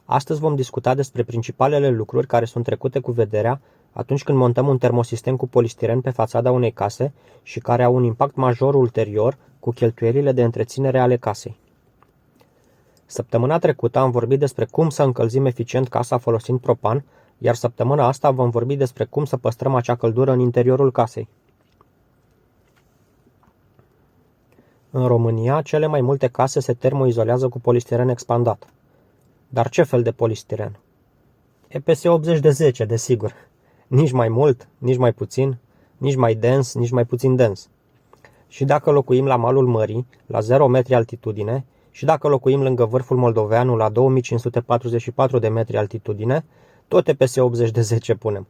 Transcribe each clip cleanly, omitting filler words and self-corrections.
Astăzi vom discuta despre principalele lucruri care sunt trecute cu vederea atunci când montăm un termosistem cu polistiren pe fațada unei case și care au un impact major ulterior cu cheltuielile de întreținere ale casei. Săptămâna trecută am vorbit despre cum să încălzim eficient casa folosind propan, iar săptămâna asta vom vorbi despre cum să păstrăm acea căldură în interiorul casei. În România, cele mai multe case se termoizolează cu polistiren expandat. Dar ce fel de polistiren? EPS 80-10, desigur. Nici mai mult, nici mai puțin, nici mai dens, nici mai puțin dens. Și dacă locuim la malul mării, la 0 metri altitudine, și dacă locuim lângă vârful Moldoveanu la 2544 de metri altitudine, tot EPS 80-10 punem.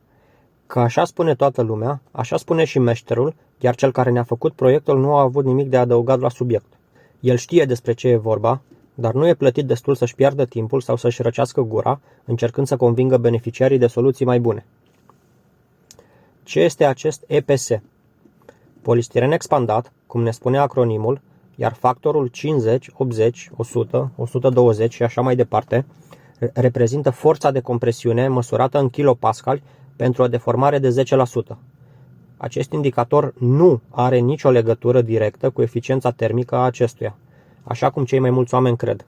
Că așa spune toată lumea, așa spune și meșterul, iar cel care ne-a făcut proiectul nu a avut nimic de adăugat la subiect. El știe despre ce e vorba, dar nu e plătit destul să-și piardă timpul sau să-și răcească gura, încercând să convingă beneficiarii de soluții mai bune. Ce este acest EPS? Polistiren expandat, cum ne spune acronimul, iar factorul 50, 80, 100, 120 și așa mai departe, reprezintă forța de compresiune măsurată în kilopascali pentru o deformare de 10%. Acest indicator nu are nicio legătură directă cu eficiența termică a acestuia, așa cum cei mai mulți oameni cred.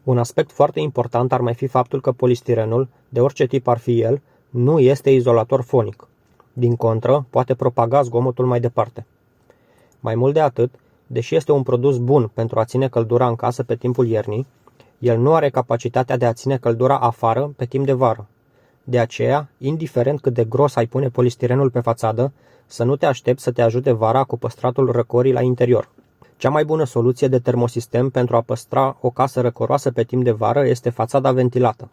Un aspect foarte important ar mai fi faptul că polistirenul, de orice tip ar fi el, nu este izolator fonic. Din contră, poate propaga zgomotul mai departe. Mai mult de atât, deși este un produs bun pentru a ține căldura în casă pe timpul iernii, el nu are capacitatea de a ține căldura afară pe timp de vară. De aceea, indiferent cât de gros ai pune polistirenul pe fațadă, să nu te aștepți să te ajute vara cu păstratul răcorii la interior. Cea mai bună soluție de termosistem pentru a păstra o casă răcoroasă pe timp de vară este fațada ventilată.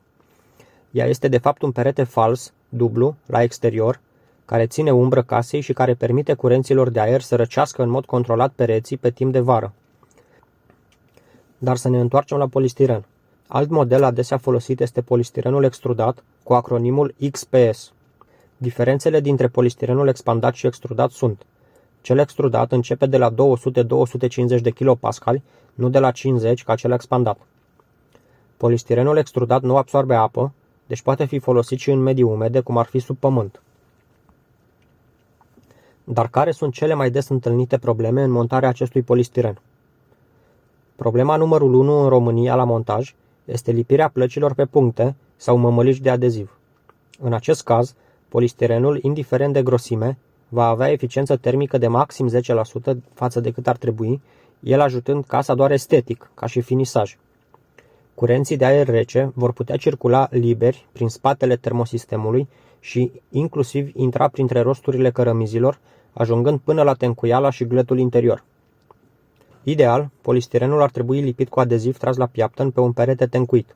Ea este de fapt un perete fals, dublu, la exterior, care ține umbră casei și care permite curenților de aer să răcească în mod controlat pereții pe timp de vară. Dar să ne întoarcem la polistiren. Alt model adesea folosit este polistirenul extrudat cu acronimul XPS. Diferențele dintre polistirenul expandat și extrudat sunt: cel extrudat începe de la 200-250 de kilopascali, nu de la 50 ca cel expandat. Polistirenul extrudat nu absorbe apă, deci poate fi folosit și în medii umede, cum ar fi sub pământ. Dar care sunt cele mai des întâlnite probleme în montarea acestui polistiren? Problema numărul 1 în România la montaj este lipirea plăcilor pe puncte sau mămăliși de adeziv. În acest caz, polistirenul, indiferent de grosime, va avea eficiență termică de maxim 10% față de cât ar trebui, el ajutând casa doar estetic, ca și finisaj. Curenții de aer rece vor putea circula liberi prin spatele termosistemului și inclusiv intra printre rosturile cărămizilor, ajungând până la tencuiala și glătul interior. Ideal, polistirenul ar trebui lipit cu adeziv tras la piaptăn pe un perete tencuit.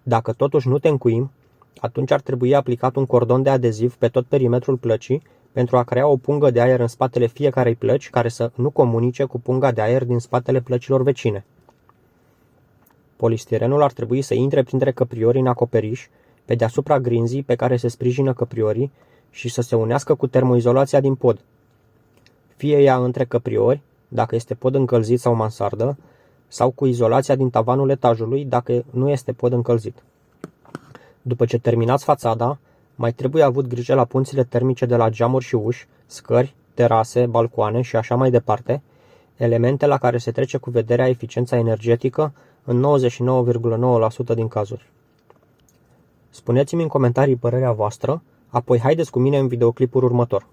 Dacă totuși nu tencuim, atunci ar trebui aplicat un cordon de adeziv pe tot perimetrul plăcii pentru a crea o pungă de aer în spatele fiecarei plăci care să nu comunice cu punga de aer din spatele plăcilor vecine. Polistirenul ar trebui să intre printre căpriori în acoperiș, pe deasupra grinzii pe care se sprijină căpriorii și să se unească cu termoizolația din pod. Fie ea între căpriori, dacă este pod încălzit sau mansardă, sau cu izolația din tavanul etajului, dacă nu este pod încălzit. După ce terminați fațada, mai trebuie avut grijă la punțile termice de la geamuri și uși, scări, terase, balcoane și așa mai departe, elemente la care se trece cu vederea eficiența energetică în 99,9% din cazuri. Spuneți-mi în comentarii părerea voastră, apoi haideți cu mine în videoclipul următor.